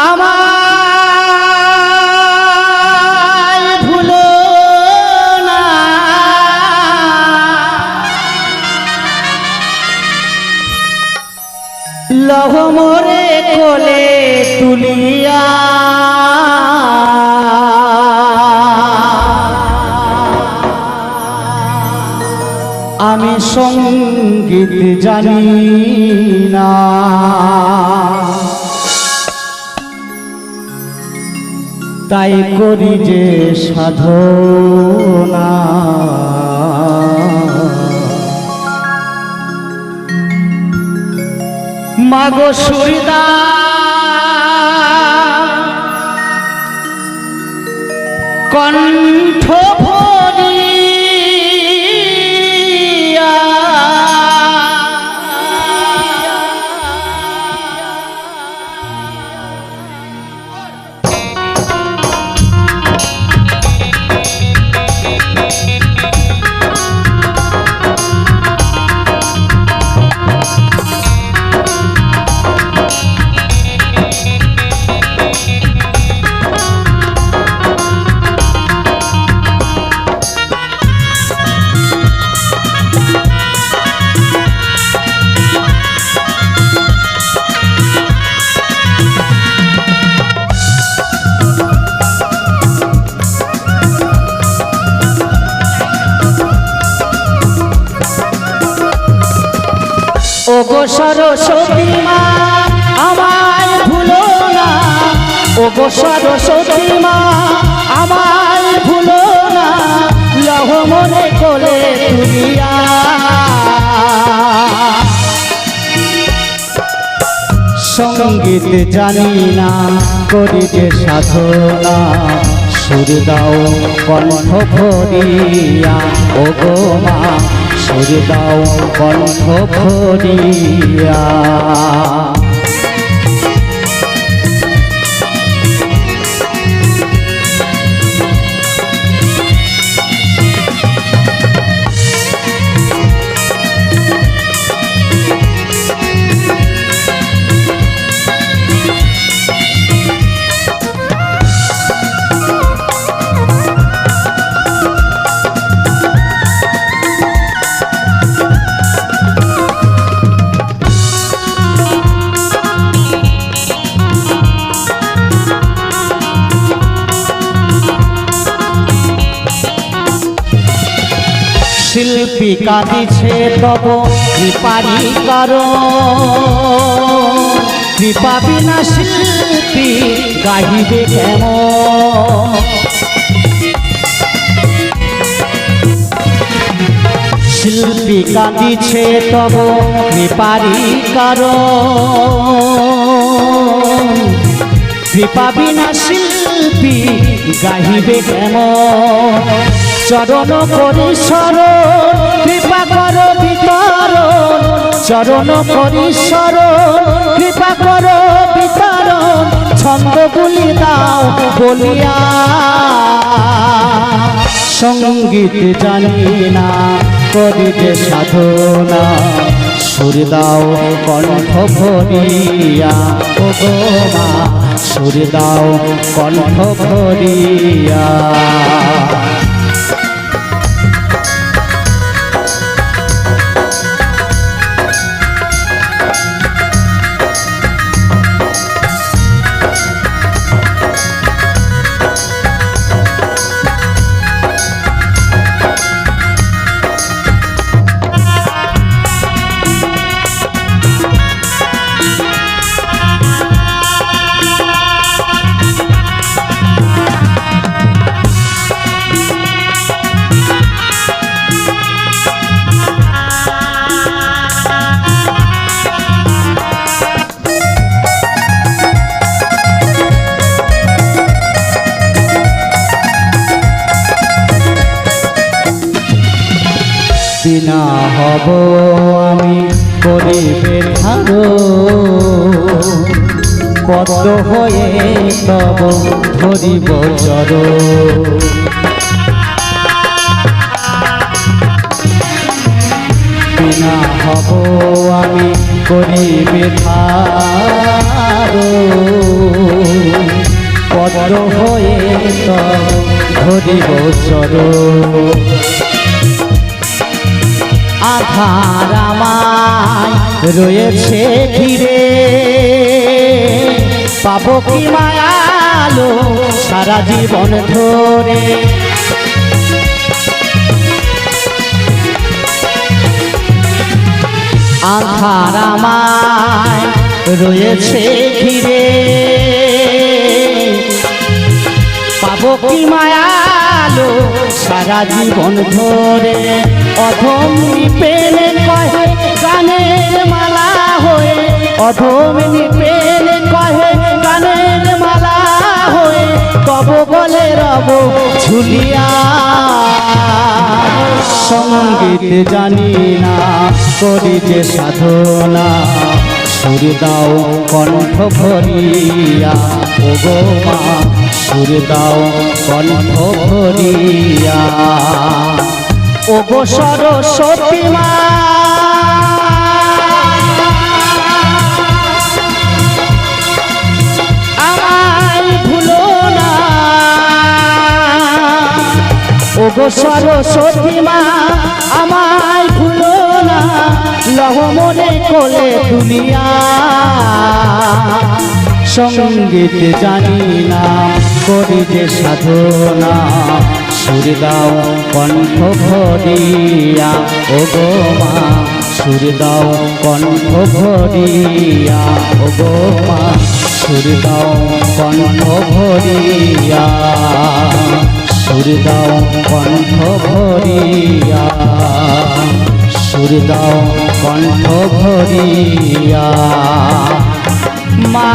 আমায় ভুলো না লহ মোরে কোলে তুলিয়া আমি সঙ্গীত জানি না তাই করি যে সাধনা মাগো সুরদা কণ্ঠ ভরিয়া ওগো সরস্বতী মা আমায় ভুলো না ওগো সরস্বতী মা আমায় ভুলো না লহ মনে কোলে তুলিয়া সঙ্গীত জানি না করি যে সাধনা সুর দাও কণ্ঠ ভরিয়া ওগো মা সুর দাও কণ্ঠ ভরিয়া শিল্পী কাঁদিছে তব কৃপারি কারণ কৃপা বিনা শিল্পী গাহিবে কেমন শিল্পী কাঁদিছে তব কৃপারি কারণ কৃপা বিনা শিল্পী গাহিবে কেমন চরণ করি শরণ কৃপা করো বিতরণ চরণ করি শরণ কৃপা করো বিতরণ ছন্দ বুলি দাও বলিয়া সঙ্গীত জানি না করি যে সাধনা সুর দাও কণ্ঠ ভরিয়া ওগো মা সুর দাও কণ্ঠ ভরিয়া বিনা হব আমি করিবে ধারো পদ্ম হয়ে তব ধরিব চর বিনা হব আমি করিবে ধারো বদ্ধ হয়ে তব ধরিব চরণ আধার আমায় রয়েছে ঘিরে পাবো কি মায়ালো সারা জীবন ধরে আধার আমায় রয়েছে ঘিরে পাবো কি মায়ালো সারা জীবন ধরে অধম নিপেলে কহে গানের মালা হয়ে অধম নিপেলে কহে গানের মালা হয়ে কব বলে রব ঝুলিয়া সঙ্গীত জানি না করি যে সাধনা সুর দাও কণ্ঠ ভরিয়া ও গো মা সুর দাও কণ্ঠ ভরিয়া ও গো সরস্বতী মা আমায় ভুলো না ও গো সরস্বতী মা আমায় ভুলো না লহ মনে কোলে দুনিয়া সঙ্গীত জানি না করি যে সাধনা সুর দাও কণ্ঠ ভরিয়া ও গো মা সুর দাও কণ্ঠ ভরিয়া ও গো মা সুর দাও কণ্ঠ ভরিয়া সুর দাও কণ্ঠ ভরিয়া সুর দাও কণ্ঠ ভরিয়া মা